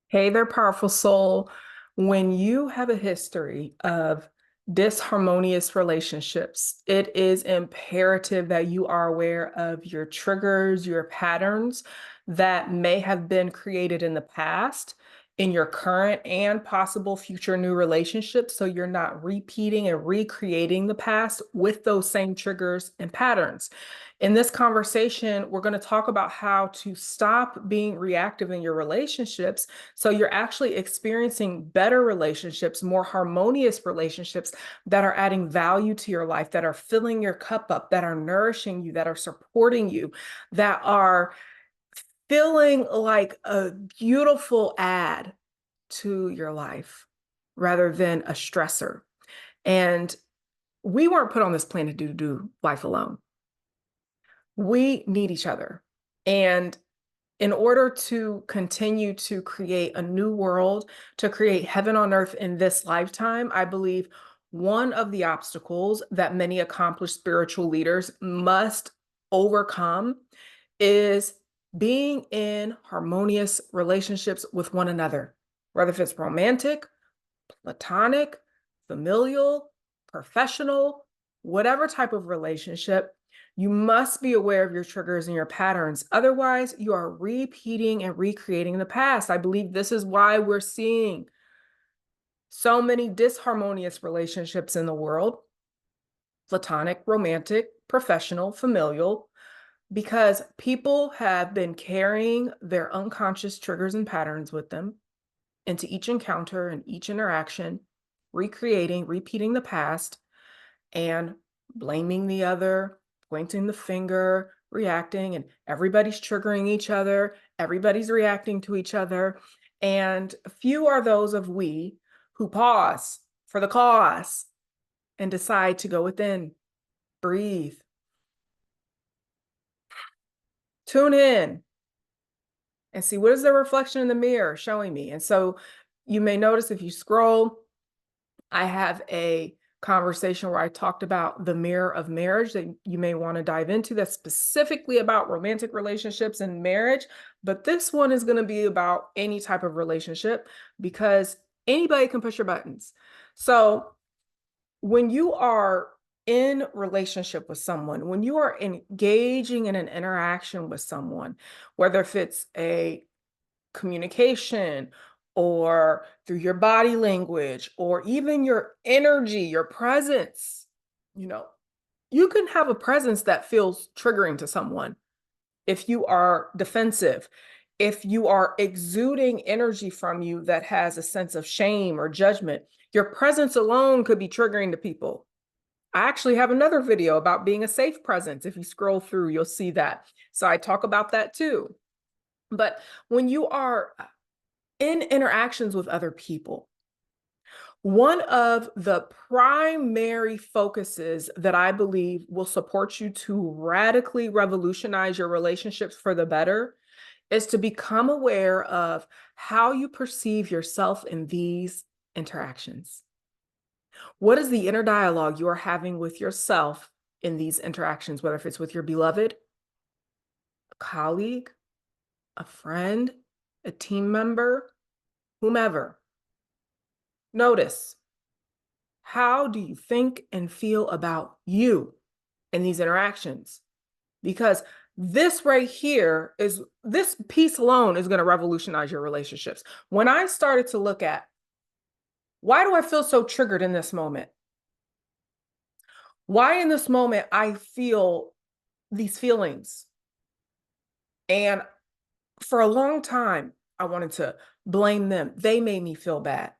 Hey there, powerful soul. When you have a history of disharmonious relationships, it is imperative that you are aware of your triggers, your patterns that may have been created in the past, in your current and possible future new relationships. So you're not repeating and recreating the past with those same triggers and patterns. In this conversation, we're going to talk about how to stop being reactive in your relationships so you're actually experiencing better relationships, more harmonious relationships that are adding value to your life, that are filling your cup up, that are nourishing you, that are supporting you, that are feeling like a beautiful add to your life rather than a stressor. And we weren't put on this planet to do life alone. We need each other. And in order to continue to create a new world, to create heaven on earth in this lifetime, I believe one of the obstacles that many accomplished spiritual leaders must overcome is being in harmonious relationships with one another, whether if it's romantic, platonic, familial, professional, whatever type of relationship. You must be aware of your triggers and your patterns. Otherwise, you are repeating and recreating the past. I believe this is why we're seeing so many disharmonious relationships in the world: platonic, romantic, professional, familial, because people have been carrying their unconscious triggers and patterns with them into each encounter and each interaction, recreating, repeating the past, and blaming the other, pointing the finger, reacting, and everybody's triggering each other, everybody's reacting to each other. And few are those of we who pause for the cause and decide to go within, breathe, tune in, and see what is the reflection in the mirror showing me. And so you may notice if you scroll, I have a conversation where I talked about the mirror of marriage that you may want to dive into, that's specifically about romantic relationships and marriage. But this one is going to be about any type of relationship because anybody can push your buttons. So when you are in relationship with someone, when you are engaging in an interaction with someone, whether if it's a communication or through your body language or even your energy, your presence, you know, you can have a presence that feels triggering to someone if you are defensive, if you are exuding energy from you that has a sense of shame or judgment. Your presence alone could be triggering to people. I actually have another video about being a safe presence. If you scroll through, you'll see that. So I talk about that too. But when you are in interactions with other people, one of the primary focuses that I believe will support you to radically revolutionize your relationships for the better is to become aware of how you perceive yourself in these interactions. What is the inner dialogue you are having with yourself in these interactions, whether if it's with your beloved, a colleague, a friend, a team member, whomever? Notice, how do you think and feel about you in these interactions? Because this right here is, this piece alone is going to revolutionize your relationships. When I started to look at, why do I feel so triggered in this moment? Why in this moment I feel these feelings? And for a long time, I wanted to blame them. They made me feel bad.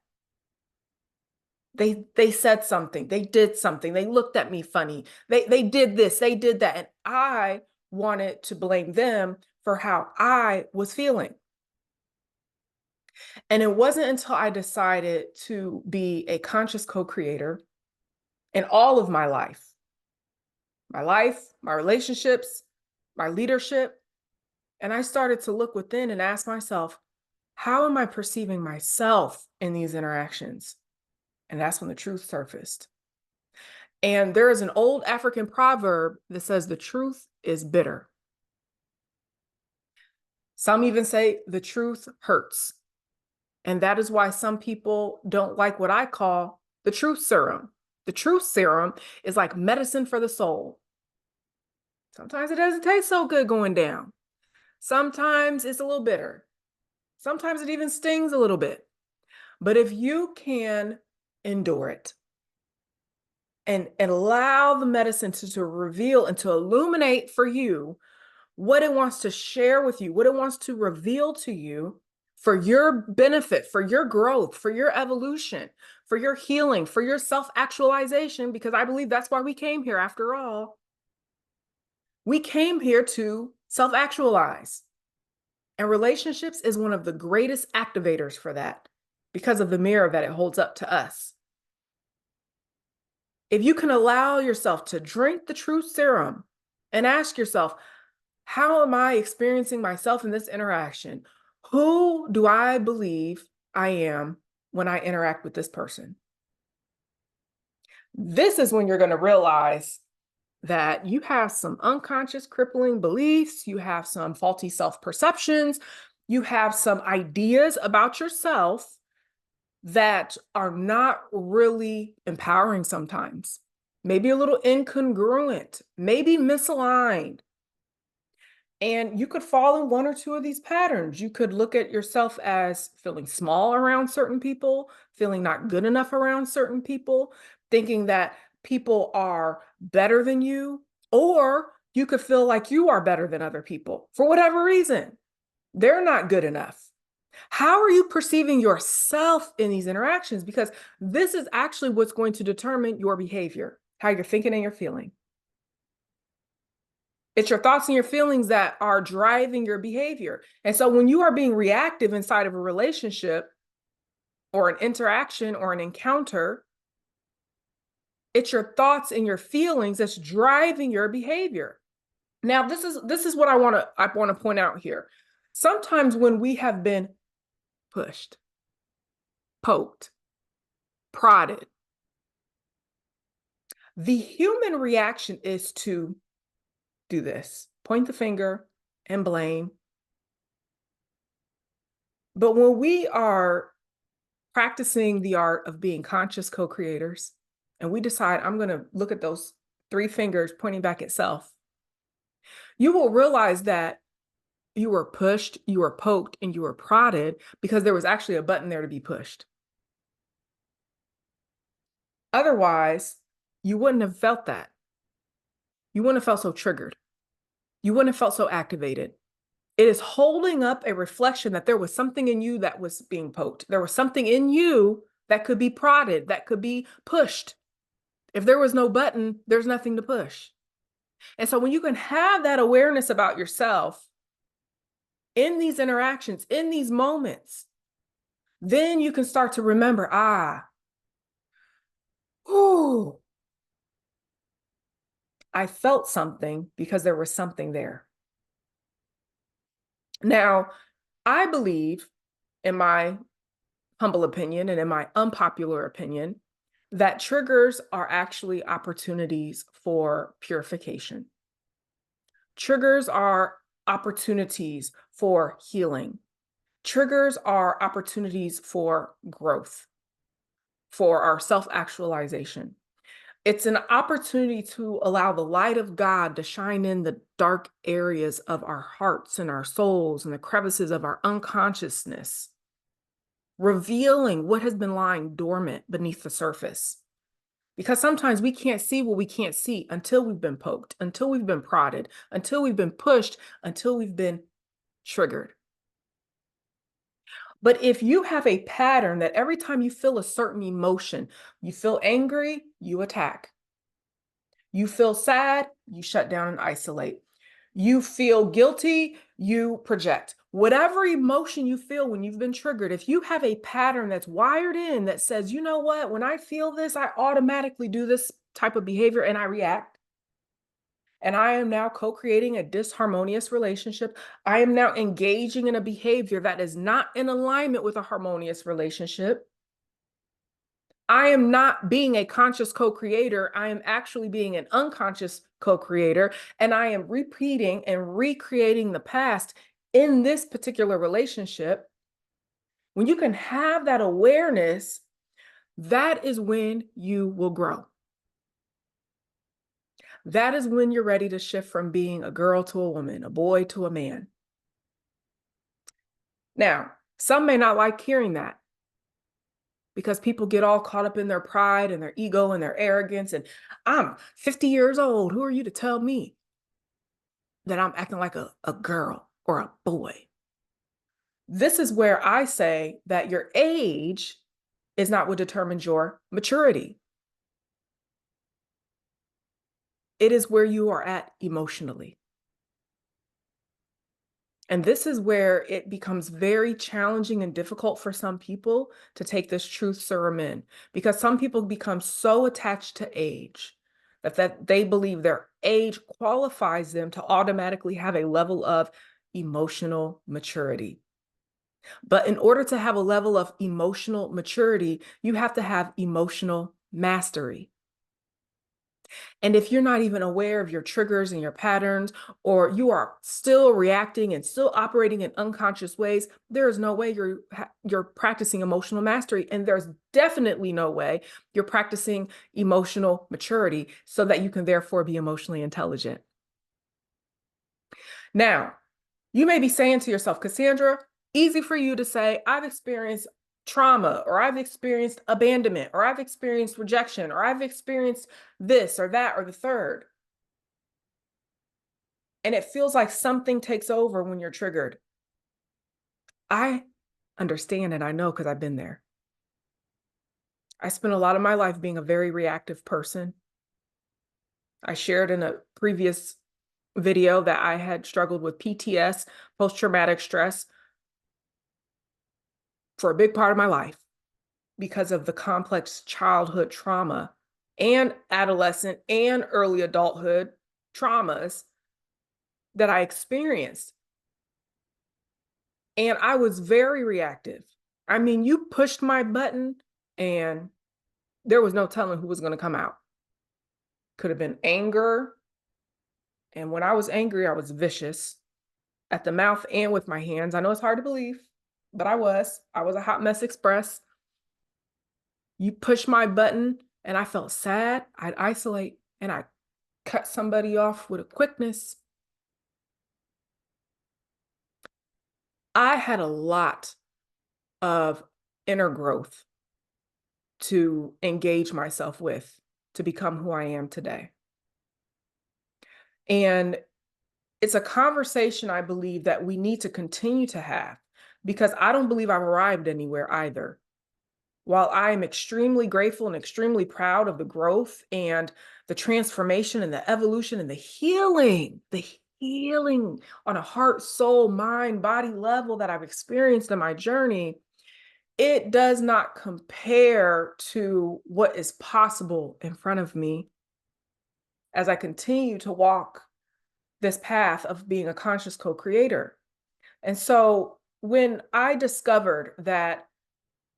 They said something, they did something, they looked at me funny, they did this, they did that, and I wanted to blame them for how I was feeling. And it wasn't until I decided to be a conscious co-creator in all of my life, my relationships, my leadership, and I started to look within and ask myself, how am I perceiving myself in these interactions? And that's when the truth surfaced. And there is an old African proverb that says the truth is bitter. Some even say the truth hurts. And that is why some people don't like what I call the truth serum. The truth serum is like medicine for the soul. Sometimes it doesn't taste so good going down. Sometimes it's a little bitter. Sometimes it even stings a little bit. But if you can endure it and allow the medicine to reveal and to illuminate for you what it wants to share with you, what it wants to reveal to you for your benefit, for your growth, for your evolution, for your healing, for your self-actualization, because I believe that's why we came here after all. We came here to self-actualize. And relationships is one of the greatest activators for that because of the mirror that it holds up to us. If you can allow yourself to drink the truth serum and ask yourself, how am I experiencing myself in this interaction? Who do I believe I am when I interact with this person? This is when you're going to realize that you have some unconscious crippling beliefs, you have some faulty self-perceptions, you have some ideas about yourself that are not really empowering sometimes, maybe a little incongruent, maybe misaligned. And you could fall in one or two of these patterns. You could look at yourself as feeling small around certain people, feeling not good enough around certain people, thinking that people are better than you, or you could feel like you are better than other people for whatever reason. They're not good enough. How are you perceiving yourself in these interactions? Because this is actually what's going to determine your behavior, how you're thinking and you're feeling. It's your thoughts and your feelings that are driving your behavior. And so when you are being reactive inside of a relationship or an interaction or an encounter, it's your thoughts and your feelings that's driving your behavior. Now, this is what I want to point out here. Sometimes when we have been pushed, poked, prodded, the human reaction is to do this, point the finger and blame. But when we are practicing the art of being conscious co-creators, and we decide, I'm going to look at those three fingers pointing back at self, you will realize that you were pushed, you were poked, and you were prodded because there was actually a button there to be pushed. Otherwise, you wouldn't have felt that. You wouldn't have felt so triggered. You wouldn't have felt so activated. It is holding up a reflection that there was something in you that was being poked. There was something in you that could be prodded, that could be pushed. If there was no button, there's nothing to push. And so when you can have that awareness about yourself in these interactions, in these moments, then you can start to remember, ooh, I felt something because there was something there. Now, I believe, in my humble opinion and in my unpopular opinion, that triggers are actually opportunities for purification. Triggers are opportunities for healing. Triggers are opportunities for growth, for our self-actualization. It's an opportunity to allow the light of God to shine in the dark areas of our hearts and our souls and the crevices of our unconsciousness, revealing what has been lying dormant beneath the surface. Because sometimes we can't see what we can't see until we've been poked, until we've been prodded, until we've been pushed, until we've been triggered. But if you have a pattern that every time you feel a certain emotion, you feel angry, you attack. You feel sad, you shut down and isolate. You feel guilty, you project. Whatever emotion you feel when you've been triggered, if you have a pattern that's wired in that says, you know what, when I feel this, I automatically do this type of behavior and I react. And I am now co-creating a disharmonious relationship. I am now engaging in a behavior that is not in alignment with a harmonious relationship. I am not being a conscious co-creator. I am actually being an unconscious co-creator. And I am repeating and recreating the past in this particular relationship. When you can have that awareness, that is when you will grow. That is when you're ready to shift from being a girl to a woman, a boy to a man. Now, some may not like hearing that because people get all caught up in their pride and their ego and their arrogance. And I'm 50 years old. Who are you to tell me that I'm acting like a girl or a boy? This is where I say that your age is not what determines your maturity. It is where you are at emotionally. And this is where it becomes very challenging and difficult for some people to take this truth serum in, because some people become so attached to age that they believe their age qualifies them to automatically have a level of emotional maturity. But in order to have a level of emotional maturity, you have to have emotional mastery. And if you're not even aware of your triggers and your patterns, or you are still reacting and still operating in unconscious ways, there is no way you're practicing emotional mastery. And there's definitely no way you're practicing emotional maturity so that you can therefore be emotionally intelligent. Now, you may be saying to yourself, Cassandra, easy for you to say, I've experienced trauma, or I've experienced abandonment, or I've experienced rejection, or I've experienced this or that or the third. And it feels like something takes over when you're triggered. I understand and I know because I've been there. I spent a lot of my life being a very reactive person. I shared in a previous video that I had struggled with PTS, post-traumatic stress, for a big part of my life because of the complex childhood trauma and adolescent and early adulthood traumas that I experienced. And I was very reactive. I mean, you pushed my button and there was no telling who was going to come out. Could have been anger. And when I was angry, I was vicious at the mouth and with my hands. I know it's hard to believe, but I was a hot mess express. You push my button and I felt sad. I'd isolate and I'd cut somebody off with a quickness. I had a lot of inner growth to engage myself with to become who I am today. And it's a conversation I believe that we need to continue to have, because I don't believe I've arrived anywhere either. While I am extremely grateful and extremely proud of the growth and the transformation and the evolution and the healing on a heart, soul, mind, body level that I've experienced in my journey, it does not compare to what is possible in front of me as I continue to walk this path of being a conscious co-creator. And so when I discovered that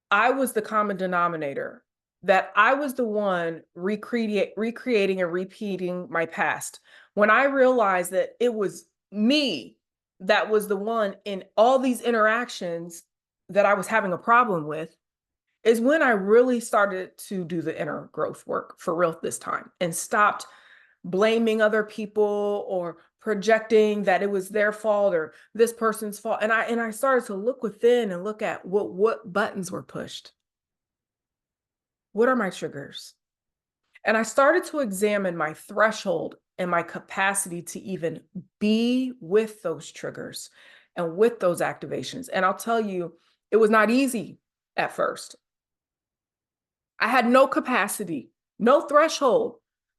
I was the common denominator, that I was the one recreating and repeating my past, when I realized that it was me that was the one in all these interactions that I was having a problem with, is when I really started to do the inner growth work for real this time and stopped blaming other people or projecting that it was their fault or this person's fault. And I started to look within and look at what buttons were pushed. What are my triggers? And I started to examine my threshold and my capacity to even be with those triggers and with those activations. And I'll tell you, it was not easy at first. I had no capacity, no threshold,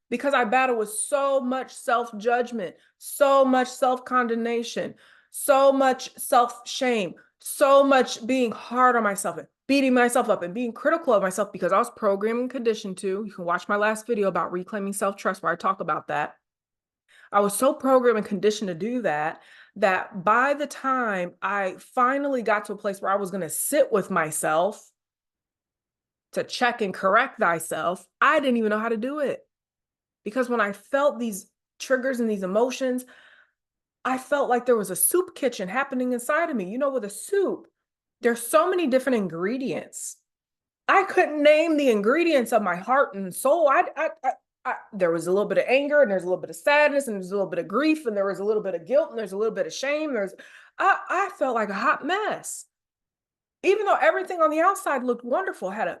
because I battled with so much self-judgment, so much self-condemnation, so much self-shame, so much being hard on myself and beating myself up and being critical of myself, because I was programmed and conditioned to. You can watch my last video about reclaiming self-trust where I talk about that. I was so programmed and conditioned to do that, that by the time I finally got to a place where I was going to sit with myself to check and correct thyself, I didn't even know how to do it. Because when I felt these triggers and these emotions, I felt like there was a soup kitchen happening inside of me. You know, with a soup, there's so many different ingredients. I couldn't name the ingredients of my heart and soul. There was a little bit of anger, and there's a little bit of sadness, and there's a little bit of grief, and there was a little bit of guilt, and there's a little bit of shame. I felt like a hot mess. Even though everything on the outside looked wonderful, had a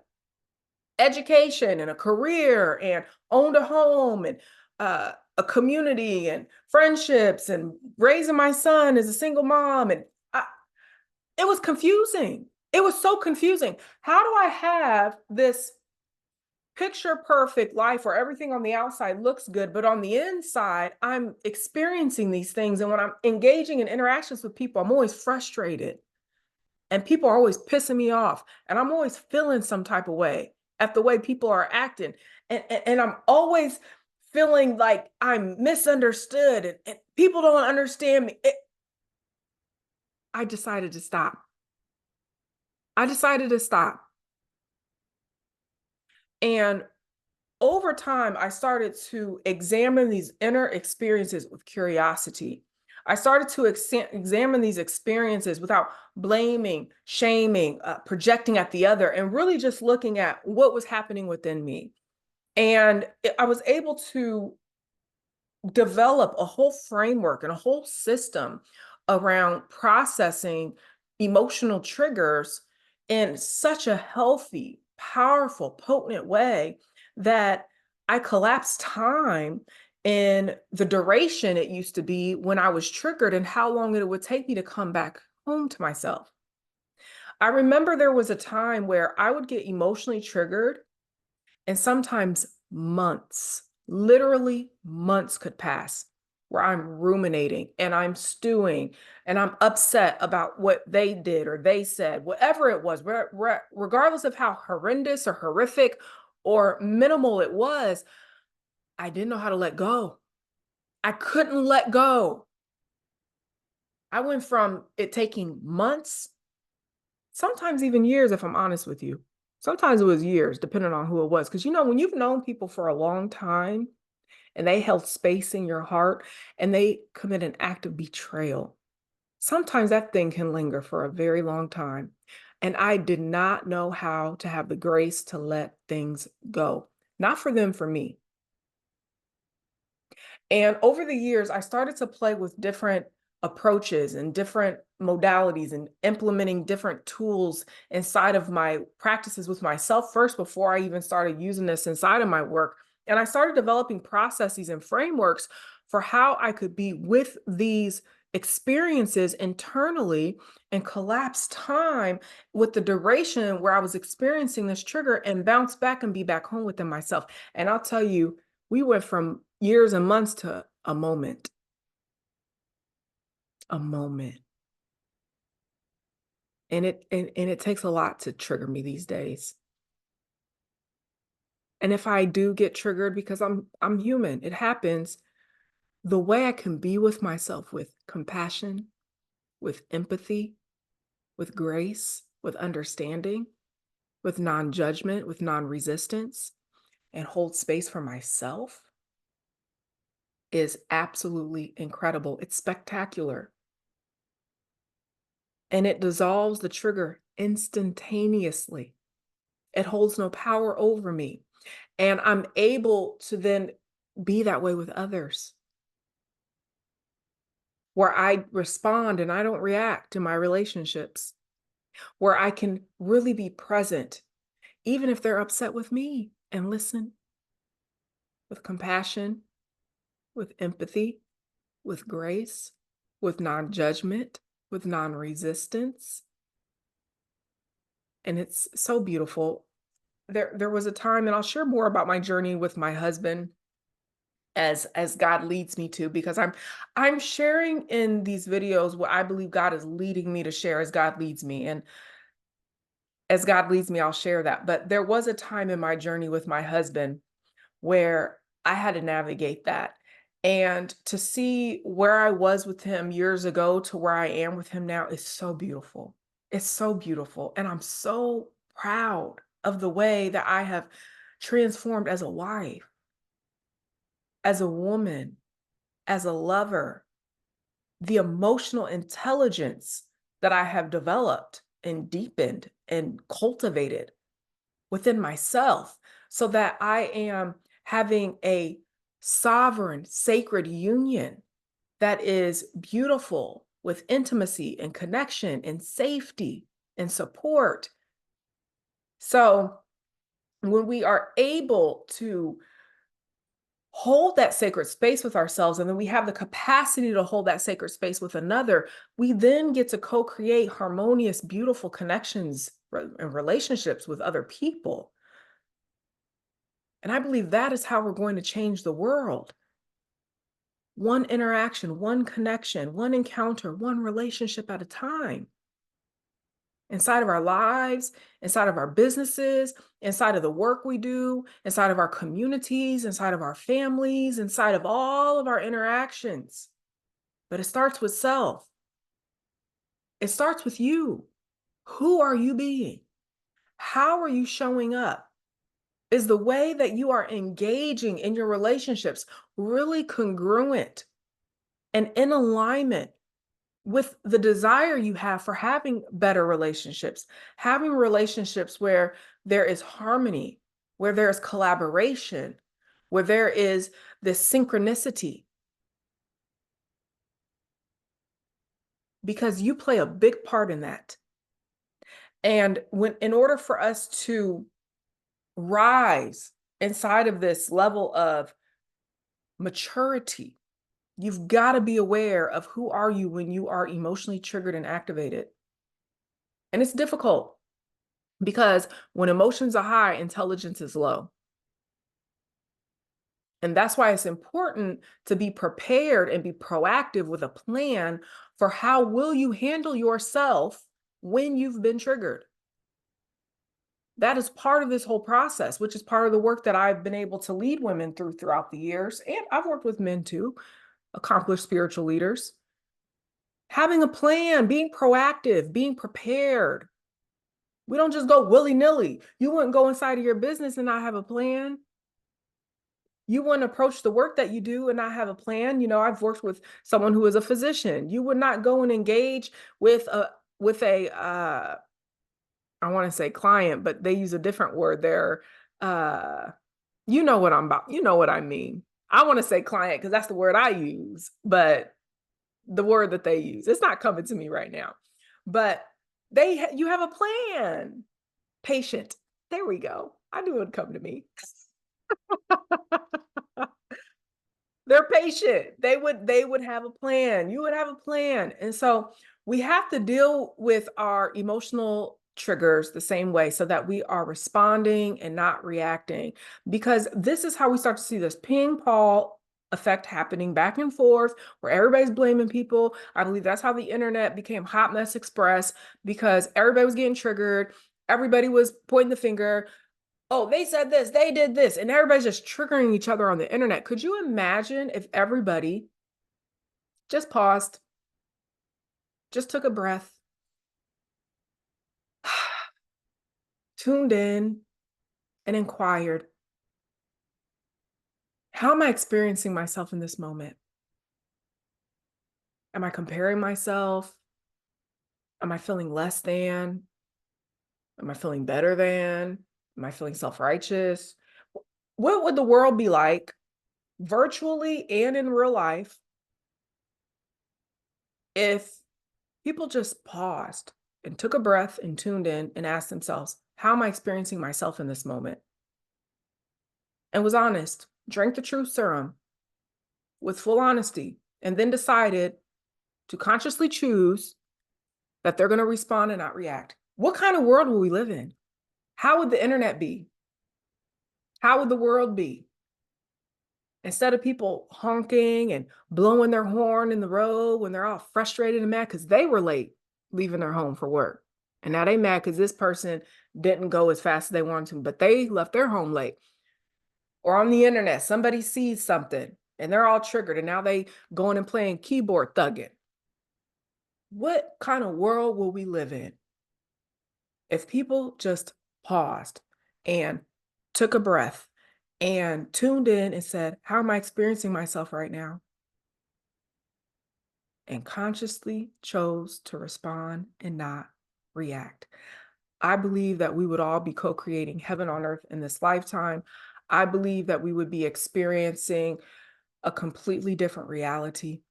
education and a career and owned a home and a community and friendships and raising my son as a single mom. And it was confusing. It was so confusing. How do I have this picture perfect life where everything on the outside looks good, but on the inside, I'm experiencing these things. And when I'm engaging in interactions with people, I'm always frustrated and people are always pissing me off. And I'm always feeling some type of way at the way people are acting. And I'm always feeling like I'm misunderstood and people don't understand me. I decided to stop. I decided to stop. And over time, I started to examine these inner experiences with curiosity. I started to examine these experiences without blaming, shaming, projecting at the other, and really just looking at what was happening within me. And I was able to develop a whole framework and a whole system around processing emotional triggers in such a healthy, powerful, potent way that I collapsed time in the duration it used to be when I was triggered and how long it would take me to come back home to myself. I remember there was a time where I would get emotionally triggered and sometimes months, literally months could pass where I'm ruminating and I'm stewing and I'm upset about what they did or they said, whatever it was, regardless of how horrendous or horrific or minimal it was, I didn't know how to let go. I couldn't let go. I went from it taking months, sometimes even years, if I'm honest with you. Sometimes it was years, depending on who it was. Because, when you've known people for a long time and they held space in your heart and they commit an act of betrayal, sometimes that thing can linger for a very long time. And I did not know how to have the grace to let things go. Not for them, for me. And over the years, I started to play with different approaches and different modalities and implementing different tools inside of my practices with myself first before I even started using this inside of my work. And I started developing processes and frameworks for how I could be with these experiences internally and collapse time with the duration where I was experiencing this trigger and bounce back and be back home within myself. And I'll tell you, we went from years and months to a moment. A moment. And it takes a lot to trigger me these days. And if I do get triggered, because I'm human, it happens, the way I can be with myself with compassion, with empathy, with grace, with understanding, with non-judgment, with non-resistance, and hold space for myself is absolutely incredible. It's spectacular. And it dissolves the trigger instantaneously. It holds no power over me. And I'm able to then be that way with others, where I respond and I don't react to my relationships, where I can really be present, even if they're upset with me, and listen with compassion, with empathy, with grace, with non-judgment, with non-resistance. And it's so beautiful. There was a time, and I'll share more about my journey with my husband as God leads me to, because I'm sharing in these videos what I believe God is leading me to share as God leads me. And as God leads me, I'll share that. But there was a time in my journey with my husband where I had to navigate that. And to see where I was with him years ago to where I am with him now is so beautiful. It's so beautiful. And I'm so proud of the way that I have transformed as a wife, as a woman, as a lover, the emotional intelligence that I have developed and deepened and cultivated within myself so that I am having a sovereign, sacred union that is beautiful with intimacy and connection and safety and support. So when we are able to hold that sacred space with ourselves, and then we have the capacity to hold that sacred space with another, we then get to co-create harmonious, beautiful connections and relationships with other people. And I believe that is how we're going to change the world. One interaction, one connection, one encounter, one relationship at a time. Inside of our lives, inside of our businesses, inside of the work we do, inside of our communities, inside of our families, inside of all of our interactions. But it starts with self. It starts with you. Who are you being? How are you showing up? Is the way that you are engaging in your relationships really congruent and in alignment with the desire you have for having better relationships, having relationships where there is harmony, where there is collaboration, where there is this synchronicity? Because you play a big part in that. And in order for us to rise inside of this level of maturity, you've got to be aware of who are you when you are emotionally triggered and activated. And it's difficult because when emotions are high, intelligence is low. And that's why it's important to be prepared and be proactive with a plan for how will you handle yourself when you've been triggered. That is part of this whole process, which is part of the work that I've been able to lead women throughout the years. And I've worked with men too, accomplished spiritual leaders. Having a plan, being proactive, being prepared. We don't just go willy-nilly. You wouldn't go inside of your business and not have a plan. You wouldn't approach the work that you do and not have a plan. You know, I've worked with someone who is a physician. You would not go and engage with a I want to say client, but they use a different word there. You know what I'm about. You know what I mean. I want to say client because that's the word I use, but the word that they use, it's not coming to me right now. But you have a plan. Patient. There we go. I knew it would come to me. They're patient. They would have a plan. You would have a plan. And so we have to deal with our emotional triggers the same way so that we are responding and not reacting, because this is how we start to see this ping pong effect happening back and forth where everybody's blaming people. I believe that's how the internet became Hot Mess Express, because everybody was getting triggered. Everybody was pointing the finger. Oh, they said this, they did this, and everybody's just triggering each other on the internet. Could you imagine if everybody just paused, just took a breath, tuned in, and inquired, how am I experiencing myself in this moment? Am I comparing myself? Am I feeling less than? Am I feeling better than? Am I feeling self-righteous? What would the world be like virtually and in real life if people just paused and took a breath and tuned in and asked themselves, how am I experiencing myself in this moment? And was honest, drank the truth serum with full honesty, and then decided to consciously choose that they're going to respond and not react. What kind of world will we live in? How would the internet be? How would the world be? Instead of people honking and blowing their horn in the road when they're all frustrated and mad because they were late leaving their home for work. And now they mad because this person didn't go as fast as they wanted to, but they left their home late. Or on the internet, somebody sees something and they're all triggered and now they going and playing keyboard thugging. What kind of world will we live in if people just paused and took a breath and tuned in and said, how am I experiencing myself right now? And consciously chose to respond and not react. I believe that we would all be co-creating heaven on earth in this lifetime. I believe that we would be experiencing a completely different reality,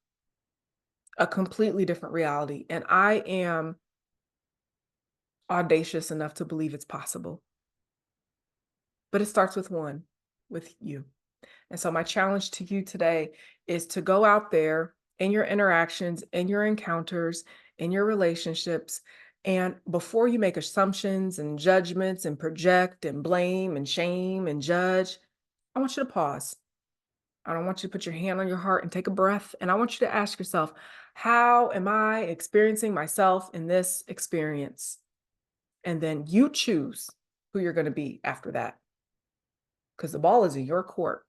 a completely different reality. And I am audacious enough to believe it's possible. But it starts with one, with you. And so my challenge to you today is to go out there in your interactions, in your encounters, in your relationships, and before you make assumptions and judgments and project and blame and shame and judge, I want you to pause. I don't want you to put your hand on your heart and take a breath. And I want you to ask yourself, how am I experiencing myself in this experience? And then you choose who you're going to be after that, because the ball is in your court.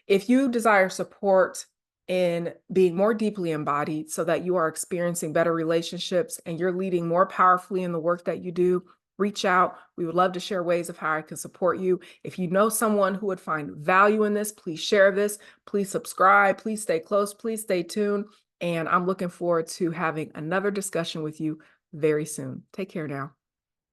If you desire support in being more deeply embodied so that you are experiencing better relationships and you're leading more powerfully in the work that you do, reach out. We would love to share ways of how I can support you. If you know someone who would find value in this, please share this. Please subscribe. Please stay close. Please stay tuned. And I'm looking forward to having another discussion with you very soon. Take care now.